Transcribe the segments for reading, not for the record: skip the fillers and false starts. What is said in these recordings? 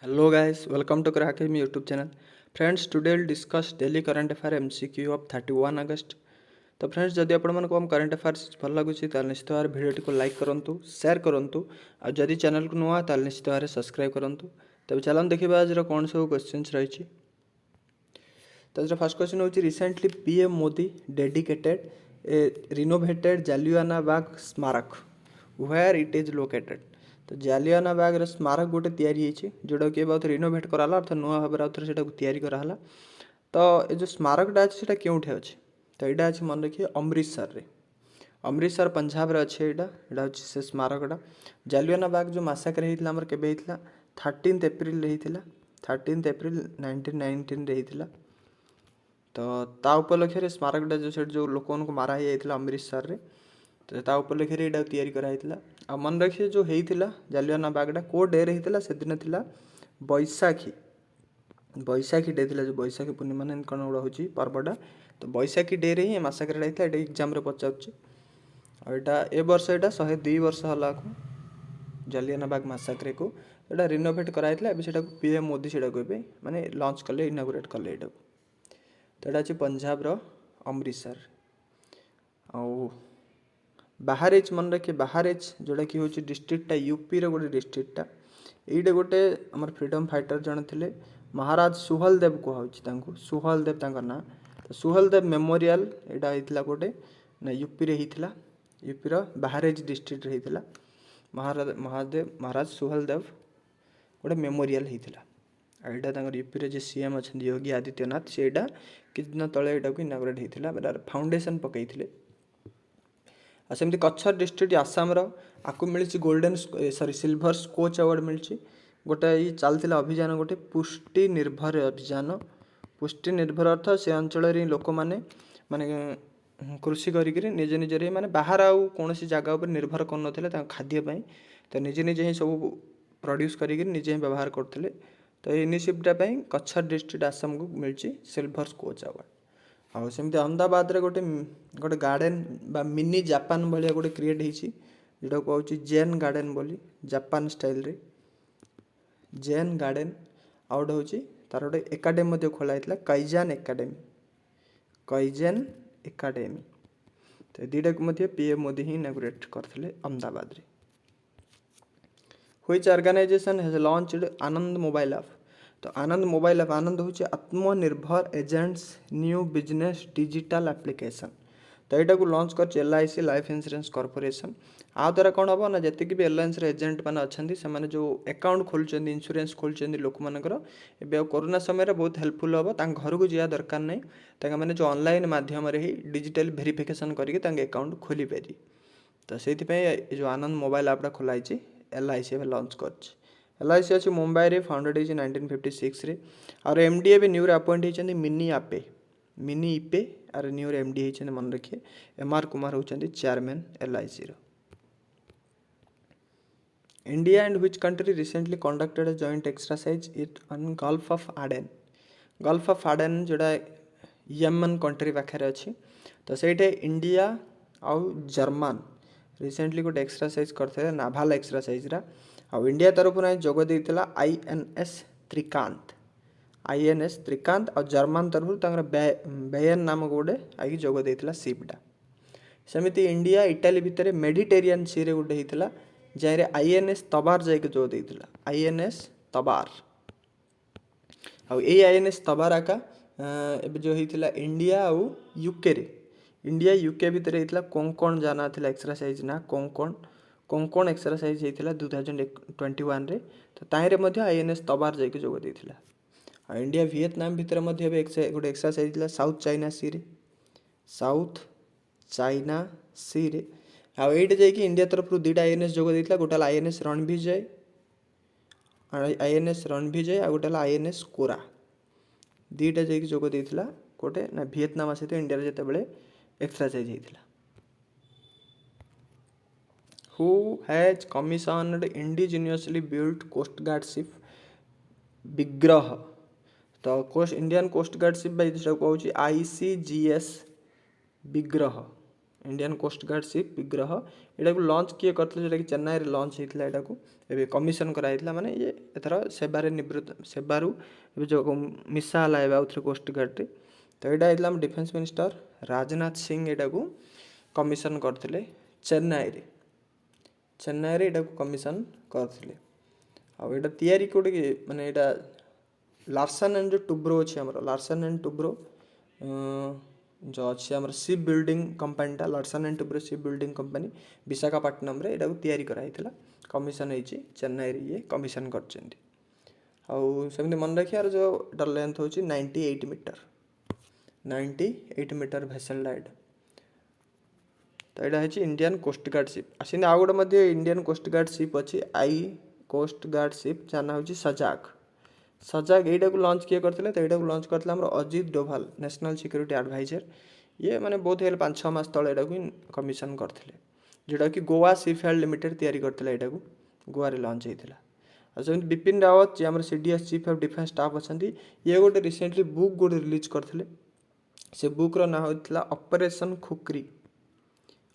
Hello guys, welcome to Crack Academy YouTube channel. Friends, today we'll discuss daily current affair MCQ of 31 August. तो friends जदि आपको हम current affairs भल लगुच निश्चित भाव भिडियो को लाइक करूँ शेयर करूँ और जदि चैनल को नुआ तो निश्चित भाव सब्सक्राइब करूँ। तब चलो देखा आज कौन सब क्वेश्चन रही। तो आज फर्स्ट क्वेश्चन हूँ रिसेंटली पीएम मोदी डेडिकेटेड ए रिनोवेटेड जालियाना बाग स्मारक वेयर इट इज लोकेटेड। तो जालियाना बाग स्मारक गोटे तैयारी जोटा कि बहुत रिनोवेट कराला अर्थात नुआ भाव आउे तैयारी कराला। तो ये जो स्मारकटा अच्छे क्योंठे अच्छे तो यहाँ अच्छे मन रखिए अमृतसर पंजाब रे अच्छे यहाँ हूँ से स्मारकटा। जालियाना बाग जो मासाकर होता है केवे होता 13 एप्रिल होता 13 एप्रिल 1919 तो ता उपलक्ष्य स्मारकटा जो लोक को मारा ही जाता अमृतसर रे तो ता उपलक्ष्य यहाँ तैयारी कराइला। आ मन रखिए जो होता जालियाना बागटा को डे रे होता से दिन था बैशाखी डे थी जो बैशाखी पूर्णिमा ने कौन गुड़ा हूँ पर्वटा। तो बैशाखी डे रे ही मासाकर होता है एग्जाम पचार आईटा ए वर्ष यहाँ 102 वर्ष है जालियाना बाग मासाकर को यहाँ रिनोवेट कराइला। से पीएम मोदी से माने लॉन्च कले इनागुरेट कले यहाँ तो यहाँ पंजाब अमृतसर आउ बाहारेज मन रखिए बाहारेज जोटा कि हूँ डिस्ट्रिक्टा यूपी गोटे डिस्ट्रिक्टा ये गोटे आम फ्रीडम फाइटर जन थे महाराज सुहल देव कहुँ सुहल देव ना। तो सुहल देव मेमोरियल यहाँ होता गोटे ना यूपी रे होता यूपी बाहारेज डिस्ट्रिक्ट होता महाराज सुहल देव गोटे मेमोरियल होता। यहाँ यूपी रे सीएम अच्छा योगी आदित्यनाथ से यहाँ किसी दिन तले यहाँ को इनागुरेट होता फाउंडेशन पकई सेमती कच्छर डिस्ट्रिक्ट आसाम आपको मिली golden sorry silver Skoch award मिली गोटे ये चलता अभियान गोटे पुष्टि निर्भर अभियान। पुष्टि निर्भर अर्थ से अंचल लोक मैंने माने कृषि करी निजे निजे माने बाहर आउ कौन जगह पर निर्भर कर खाद्यपाई तो निजे निजे ही सब प्रोड्यूस करी निजे ही व्यवहार करते। तो ये इनिशिएटिवटा कच्छर डिस्ट्रिक्ट आसाम को मिली सिल्वर स्कोच अवार्ड। आउ सेमती अहमदाबाद रे गोटे गोटे गार्डन बा मिनी जापान भाया गोटे क्रिएट होती जोटा कहूँ जैन गार्डन बोली जापान स्टाइल रे जैन गार्डन आउ गोटे हूँ तार गोटे एकाडेमी खोला कैजान एकाडेमी। तो दुईटा को पीएम मोदी ही इनागुरेट करते अहमदाबाद रे। Which organization has launched Anand mobile app. तो आनंद मोबाइल ऐप आनंद हूँ Atmanirbhar agents new business digital application. तो यहाँ को लॉन्च कर LIC लाइफ इंश्योरेंस कॉर्पोरेशन आ द्वारा कौन हम ना जी भी एलायंस एजेंट मैंने अच्छा से जो अकाउंट खोलुं इंश्योरेंस खोलुं लोक मानकर ए कोरोना समय बहुत हेल्पफुल हम घर को जा दरकार नहीं मैंने जो ऑनलाइन माध्यम ही डिजिटल वेरिफिकेशन करके अकाउंट खोली पारि। तो से जो आनंद मोबाइल ऐपटा खोलाई LIC लॉन्च कर LIC अच्छी मुंबई रे फाउंडेड होती 1956 रे और MD भी न्यू अपॉइंट होती मिनी इपे आर न्यू MD होती मन रखिए MR कुमार होती चेयरमैन LIC रो। India and which country recently conducted a joint exercise it on Gulf of Aden जोड़ा यमन कंट्री पाखे अच्छी। तो से इंडिया आउ जर्मन रिसेंटली गोटे एक्सरसाइज करते नाभाल एक्सरसाइज आउ इंडिया तरफ जोग देता INS त्रिकांत और जर्मन तरफ बेयन नाम गोटे आई जोग देता सीपटा। सेमती इंडिया इटाली भितर मेडिटेरियन सी रे गोटे होता जहाँ INS तबार जाके जो देता INS तबार INS तबार आका जो होता इंडिया आउ यूके रे इंडिया यूके भितर होता कोंकण जाना था एक्सरसाइज ना कोंकण एक्सरसाइज होता 2021 रे। तो ताहिरे INS तबार जाके जोग देता। इंडिया वियतनाम भितर गोटे एक्सरसाइज था साउथ चाइना सी रे आईटे जाकि इंडिया तरफ दुईटा INS जोग देता गोटे INS रणविजय आ गोटे INS कोरा दुईटा जाकि जोग देता गोटे ना वियतनाम सहित इंडिया जिते एक्सरसाइज होता। Who has commissioned indigenously built coast guard ship Vigraha. तो इंडियन कोस्ट गार्ड शिप कहूँ ICGS Vigraha Indian coast guard ship Vigraha यहाँ को लॉन्च किए करते जोटा कि चेन्नई रे लॉन्च होता यहाँ को एवं कमिशन कराइला माने ये एथर सेवार निवृत्त सेवारू जो मिसाला आउे कोस्ट गार्ड रे तो यहाँ होता डिफेन्स मिनिस्टर राजनाथ सिंह यहाँ को कमिशन करते चेन्नई रे यहाँ को कमिशन करते आउ तैयारी कौटे कि माने यहाँ लार्सन एंड जो टुब्रो अच्छे आमर लार्सन एंड टुब्रो जो अच्छे आमर शिप बिल्डिंग कंपनीटा Larsen and Toubro ship building company Visakhapatnam रे यहाँ तैयारी कराइला कमिशन होती चेन्नई रे ये कमिशन करछन्ती आउ सेमती मन रखिए यार जो एटार लेंथ होची 98 मीटर 98 मीटर भेसल लाइट तो यहाँ है इंडियन कोस्ट गार्ड शिप आसे आउ गोटे इंडियन कोस्ट गार्ड शिप अच्छी आई कोस्ट गार्ड शिप जार ना हूँ सजाग यहाँ को लॉन्च किए करते तो यहाँ को लॉन्च करते Ajit Doval national security adviser ये माने बहुत है 5-6 मास तले यहाँ को कमिशन करते जोटा कि गोवा सीफेल्ड लिमिटेड तैयारी करते यहाँ को गोवा रे लॉन्च होता और जमी बिपिन रावत जी आम CDS chief of defence staff अच्छा ये गोटे रिसेंटली बुक गोटे रिलीज करते से बुक्र ना होता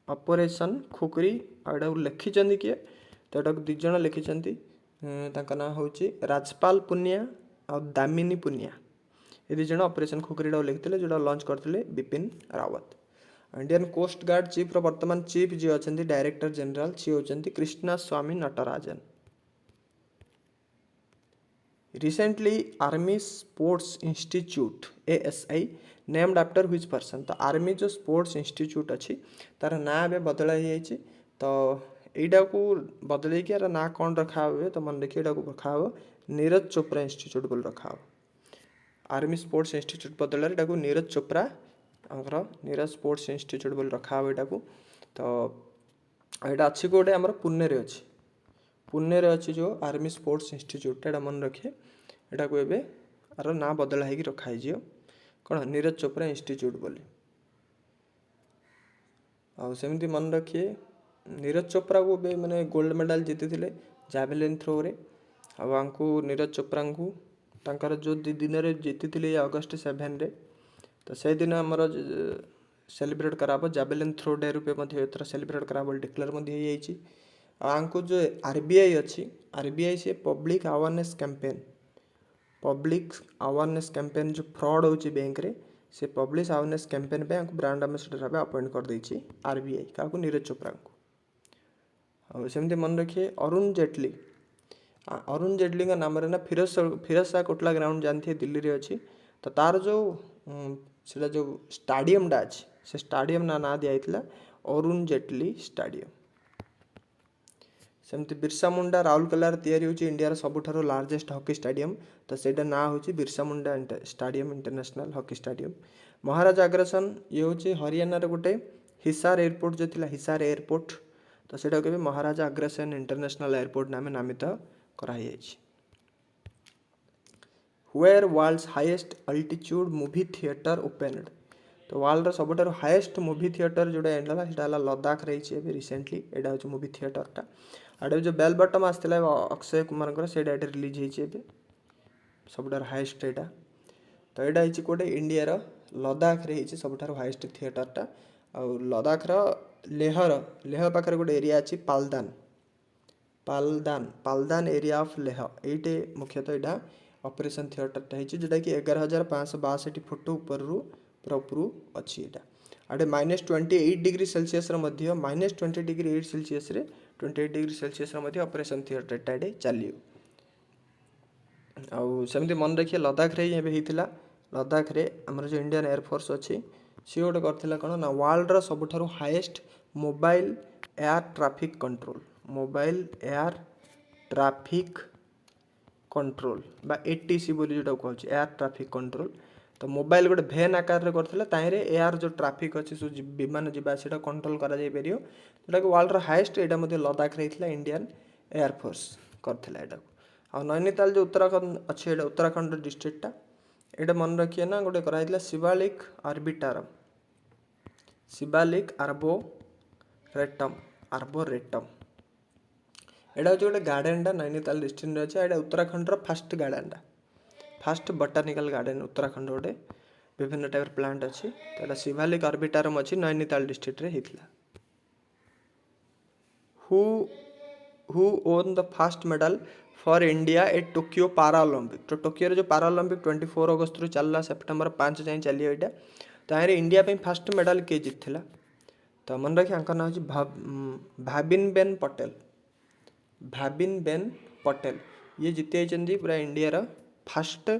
ऑपरेशन खुकरी आड़ा लिखिं किए तो यहाँ दिज लिखिं ना हूँ राजपाल पुनिया और दामिनी पुनिया ये दिज ऑपरेशन खुकरी लिखते जोटा लॉन्च करते Bipin Rawat Indian coast guard chief वर्तमान चीफ जी अच्छा डायरेक्टर जनरल सी होती Krishna Swamy Natarajan recently army sports institute ASI named after which person तो आर्मी जो स्पोर्ट्स इंस्टीट्यूट अच्छी तार ना ए बदल तो यहाँ को बदल यार ना कौन रखा हुए तो मन रखिए यहाँ को रखा हो नीरज चोपड़ा इंस्टीट्यूट बोल रखा हो आर्मी स्पोर्ट्स इंस्टीट्यूट बदल यहाँ को नीरज चोपड़ा आमर नीरज स्पोर्ट्स इंस्टीट्यूट बोल रखा हो यहाँ को तो यहाँ अच्छी गोटे आमर पुणे अच्छी जो आर्मी स्पोर्ट्स इंस्टीट्यूट यहाँ मन रखिए यहाँ को एवं आर ना बदल हो रखाई कौन नीरज चोपड़ा इंस्टीट्यूट बोली आमती मन रखिए नीरज चोपड़ा को भी मैंने गोल्ड मेडल जीति थे जावेलिन थ्रो रे आपको नीरज चोपड़ा को तांकर जो दिन में जीति थे अगस्ट 7 रे तो से दिन आमर सेलिब्रेट कराब जावेलिन थ्रो डे रूपे एथर सेलिब्रेट कराब डिक्लेयर आंको जो RBI अच्छी RBI से पब्लिक अवेयरनेस कैंपेन जो फ्रॉड होची बैंक रे से पब्लिक अवेयरनेस कैंपेन पे ब्रांड एम्बेसडर भाव अपॉइंट कर देछि RBI क्या नीरज चोपड़ा को और सेमती मन रखिए अरुण जेटली का नाम ना फिरोज शाह कोटला ग्राउंड जानते हैं दिल्ली रे अच्छी तो तार जो सेटा जो स्टाडियमटा अच्छी से स्टाडियम ना दिया अरुण जेटली स्टाडियम सेमती बिरसा मुंडा राउरकेला तैयारी होची इंडिया सबुठारो लार्जेस्ट हॉकी स्टाडियम तो सेटा ना होची Birsa Munda stadium international hockey stadium Maharaja Agrasen ये होची हरियाणा रे गोटे हिसार एयरपोर्ट जो थिला हिसार एयरपोर्ट तो सेटा के महाराजा अग्रसेन इंटरनेशनल एयरपोर्ट नाम नामित कराई जायछि where world's highest altitude movie theatre opened तो वर्ल्ड सबुठार हाईएस्ट मूवी थिएटर जोड़ा एंडला सेटा लद्दाख रही रिसेंटली एटा होची मूवी थिएटरटा आड़े जो बेल बटम आसला अक्षय कुमार से रिलीज होती सबुठार हाईएस्ट यहाँ तो यहाँ हो कौटे इंडिया लद्दाख रे सबुठार हाईएस्ट थिएटरटा आउ लद्दाख लेह पाखे गोटे एरिया अच्छी पालदान एरिया ऑफ लेह ये मुख्यतः यहाँ ऑपरेशन थिएटरटा जोटा कि 11,562 फुट ऊपर अच्छी यहाँ आड़े -28 degree Celsius -20 degree 8 Celsius 28 degree Celsius operation थिएटरटा ये चलिए आमती मन रखिए लद्दाख रे होता लद्दाख रे आमर जो इंडियन एयरफोर्स अच्छी सी गोटे करथिला कौन ना वर्ल्ड सबुठारु highest mobile air traffic control बा ATC बोली जोटा कहूँ एयर ट्राफिक कंट्रोल तो मोबाइल गोटे भेन आकार रे करथिला ताइरे एयर जो ट्राफिक अच्छी सो विमान जीवा सेटा कंट्रोल करा जाय परियो जोटा कि वर्ल्ड हाईएस्ट एटा मध्ये लद्दाख रे हितला इंडियन एयरफोर्स करथिला एटा आ नैनीताल जो उत्तराखंड अच्छे एटा उत्तराखंड डिस्ट्रिक्टटा एटा मन रखिए ना गोटे कराइला शिवालिक आर्बोरेटम एटा हूँ गोटे गार्डेनटा नैनीताल डिस्ट्रिक्ट अच्छे एटा उत्तराखंड फास्ट गार्डेनटा फास्ट बटानिकल गार्डन उत्तराखंड गोटे विभिन्न टाइप प्लांट अच्छी तो शिवालिक ऑर्बिटरम अच्छी नैनीताल डिस्ट्रिक्ट रे हितला who who won the first medal for India at Tokyo Paralympic तो टोक्यो जो पाराओलंपिक 24 अगस्त रु चलला सेप्टेम्बर 5 जाए चलिए यहाँ ताहिर इंडिया पे फर्स्ट मेडल किए जीतला तो मन रखिए ना हूँ भाबिन पटेल ये जीति पूरा इंडिया फर्स्ट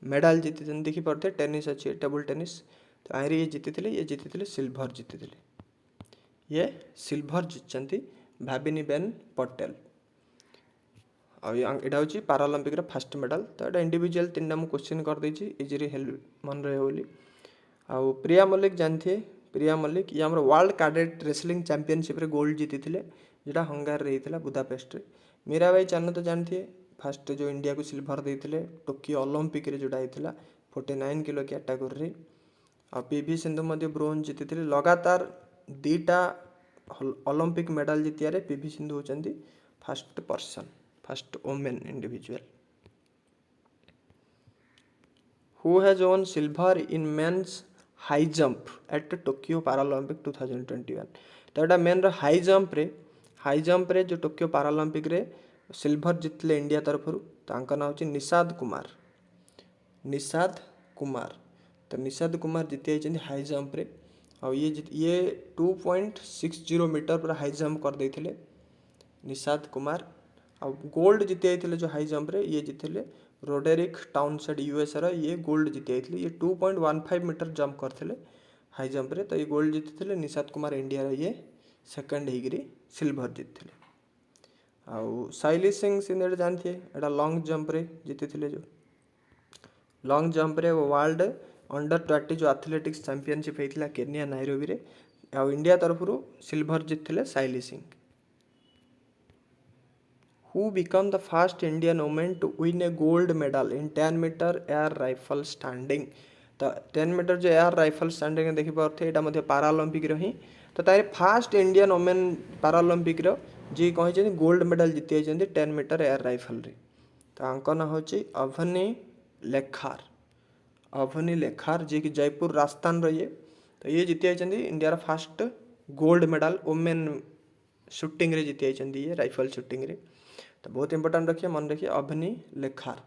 मेडल जीति देखिपे टेनिस अच्छी टेबल टेनिस तो आहिर ये जीति सिल्भर जीति ये सिल्भर जीति भाबिन पटेल आईटा हूँ पाराओलंपिक फर्स्ट मेडल तो यहाँ इंडिविजुअल 3टा मुझे क्वेश्चन कर देछि इजीली हेल्प मन रहे बोली आउ प्रिया मल्लिक जानते प्रिया मल्लिक ये आम वर्ल्ड कैडेट रेसलिंग चैंपियनशिप रे गोल्ड जीति जोटा हंगार होता बुदापेस्ट रे मीराबाई चानू तो जानते फास्ट जो इंडिया को सिल्भर देते टोक्यो ओलंपिक रे जोटा होता 49 किलो कैटेगोरी आ पीवी सिंधु ब्रोंज जीति लगातार 2टा ओलंपिक मेडल जीतिया पीवी सिंधु होती first person first women individual who has won silver in men's high jump at Tokyo Paralympic 2021 तो यहाँ मेन हाई जंप रे जो टोक्यो पाराओलंपिक रे सिल्भर जीतले इंडिया तरफ तो ना हूँ निषाद कुमार तो निषाद कुमार जीति जाइए हाई जंप रे और ये 2.60 मीटर पूरा हाई जंप कर देते निषाद कुमार आ गोल्ड जीति जाइए जो हाई जंप रे ये जीतिले रोडेरिक टाउनसेड यूएस ये गोल्ड जीति जाइए ये 2.15 मीटर जंप करते हाई जंप रे तो ये गोल्ड जीति निषाद कुमार इंडिया ये सेकंड होगी सिल्भर जीति आउ शैली सिंह सिंधे जानते यहाँ लॉन्ग जंप रे जीति जो लॉन्ग जंप रे वर्ल्ड अंडर 20 जो एथलेटिक्स चैंपियनशिप होता केनिया नायरोबी रे आउ इंडिया तरफ सिल्भर जीति शैली Singh who become the first Indian woman to win a gold medal in 10 meter air rifle standing तो 10 मीटर जो एयर राइफल स्टैंडिंग देखी पारे यहाँ पाराओलंपिक ही तो तार फास्ट इंडियन वोमेन पाराओलंपिक जी कही गोल्ड मेडल जीति 10 मीटर एयर राइफल रे तो ना हूँ अवनी लेखार जी कि जयपुर राजस्थान रही तो ये जीति India fast gold medal women shooting रे जीति ये राइफल शूटिंग रे तो बहुत इंपोर्टेंट रखिए मन रखिए अवनी लेखार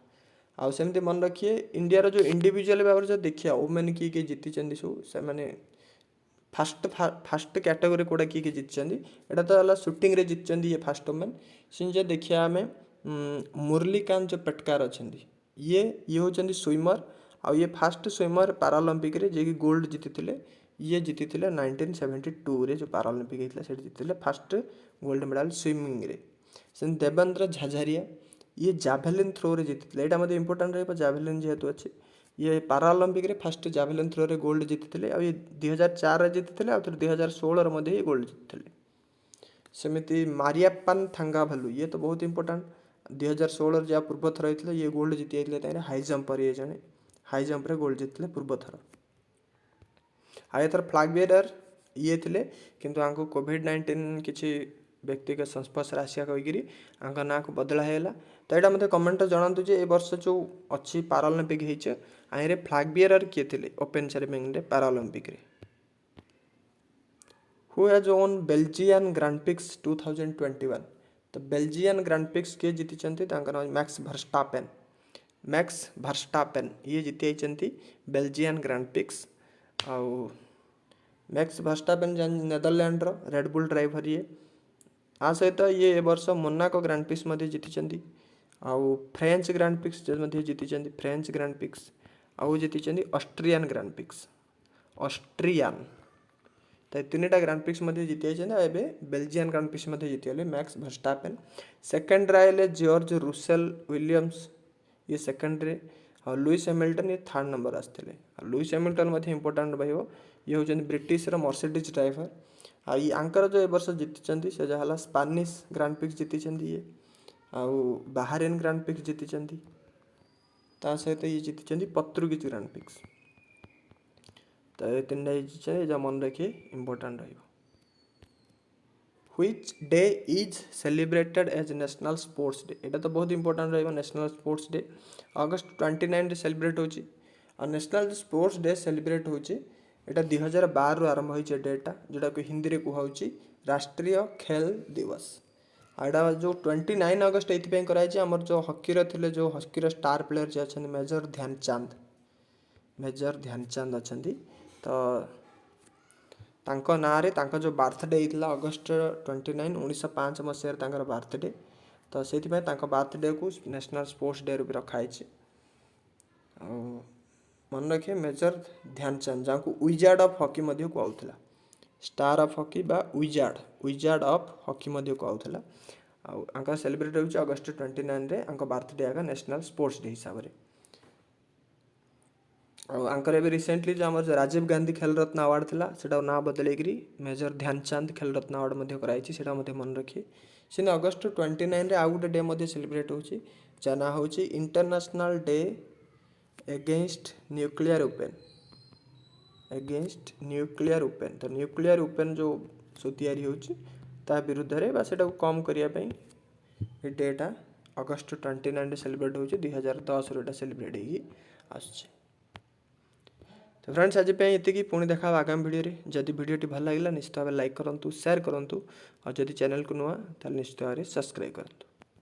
आउ सेमती मन रखिए इंडिया जो इंडिविजुअल भाव जो देखिए वोमेन किए जीति सब से मैंने फास्ट कैटेगोरी कौटा किए जीति यहाँ तो है शूटिंग रे जीति ये फास्ट वोमेन से देखिए आम मुरलीकांत जो पेटकार अच्छा ये होती स्विमर आउ ये फास्ट स्विमर पाराओलंपिक रे जे गोल्ड जीति ये जीति 1972 रे जो पाराओलंपिक होता है जीति फास्ट गोल्ड मेडल स्विमिंग रे से देवेंद्र झाझारिया ये जाभेलिन थ्रो रे जीति यहाँ इंपोर्टेंट रहा जाभेलिन जेहेतु अच्छे ये पाराओलंपिक रे फर्स्ट जाभेलिन थ्रो रे गोल्ड जीति ये 2004 रे जीति आ 2016 ये गोल्ड जीति सेमती मारियाप्पान थांगाभालु ये तो बहुत इंपोर्टेंट 2016 जहाँ पूर्व थर होता ये गोल्ड जीति जाते हाई जंपर ये जड़े हाई जंप रे गोल्ड जीति पूर्व थर आर फ्लैग बेरर ये थे किंतु कोविड-19 किसी व्यक्ति के संस्पर्श आसिया कहीकि ना को बदला तो यहाँ मतलब कमेंट जनातु जे ए वर्ष जो अच्छी पाराओलंपिक होइरे फ्लैग बियरर किए थे ओपन सेरेमनी पाराओलंपिक रे who has won Belgian grand Prix 2021 तो बेल्जियन ग्रांड पिक्स किए जीति मैक्स भर्स्टापेन ये जीति बेल्जियन ग्रांड पिक्स आउ मैक्स भर्स्टापेन नेदरलैंड रेडबुल ड्राइवर ये आ सहित ये वर्ष मोनाको ग्रांड पिक्स जीति आउ फ्रेंच ग्रांड पिक्स जीति फ्रेंच ग्रांड पिक्स आउ जीति ऑस्ट्रियन ग्रांड पिक्स ऑस्ट्रियन तो 3टा ग्रांड पिक्स जीति एवं बेल्जियन ग्रांड पिक्स जीतिगले मैक्स भर्स्टापेन सेकेंड रहे जॉर्ज रुसेल विलियम्स ये सेकेंड रे और लुइस हैमिल्टन ये थर्ड नंबर आसते लुइस हैमिल्टन इंपोर्टेंट रहा ये हूँ ब्रिटिश मर्सिडीज ड्राइवर आई आंकर जो ए वर्ष जीति से जहाँ स्पानिश ग्रांड पिक्स जीति ये आउ बाहरेन ग्रांड पिक्स जीति सहित ये जीति पोर्तुगीज ग्रांड पिक्स तो ये 3टा जीति मन रखिए इंपोर्टेंट रही which day is celebrated as national sports day यहाँ तो बहुत इंपोर्टेंट रहा नेशनल स्पोर्ट्स डे अगस्त 29 रे सेलिब्रेट होची और नेशनल स्पोर्ट्स डे सेलिब्रेट होची एटा 2012 आरंभ होई डेटा जोटा को हिंदी रे कुहाउची राष्ट्रीय खेल दिवस। आड़ा जो 29 अगस्त ये कराई आमर जो हकीर थे जो हकीर स्टार प्लेयर जे अच्छा मेजर ध्यानचंद अच्छा तो तांको ना रे तांको जो बर्थडे होता अगस्ट 29 1905 मसीह बर्थडे तो से बर्थडे को नेशनल स्पोर्ट्स डे रूप रखाई। मन रखिए मेजर ध्यानचंद जहाँ को विजार्ड ऑफ हॉकी कहला स्टार ऑफ हॉकी बा विजार्ड ऑफ हॉकी कहला। आंका सेलिब्रेट होउछ अगस्ट 29 रे आंका बर्थडे आगा नेशनल स्पोर्ट्स डे हिसाब रे। आंकर एबे रिसेंटली जो हमर राजीव गांधी खेल रत्न अवार्ड थिला सेटा ना बदलेगिरी मेजर ध्यानचंद खेल रत्न अवार्ड मध्ये कराइछि सेटा मध्ये मन रखिए। सिने अगस्ट 29 रे आउ गुटे डे मध्ये सेलिब्रेट होउछि जना होउछि international day against nuclear weapon तो न्यूक्लियर ओपन जो तैयारी होउछि ता विरुद्ध रे बा सेटा कम करिया पई ए डेटा अगस्ट 29 रे सेलिब्रेट होउछि 2010 रे एटा सेलिब्रेट हेगी आछे। तो फ्रेंड्स आज ये पुणी देखा आगामी वीडियो जदि वीडियोटी भल लगा निश्चित भाव लाइक करूँ शेयर करूँ और जदि चैनल को नुआ निश्चित भाव सब्सक्राइब करूँ।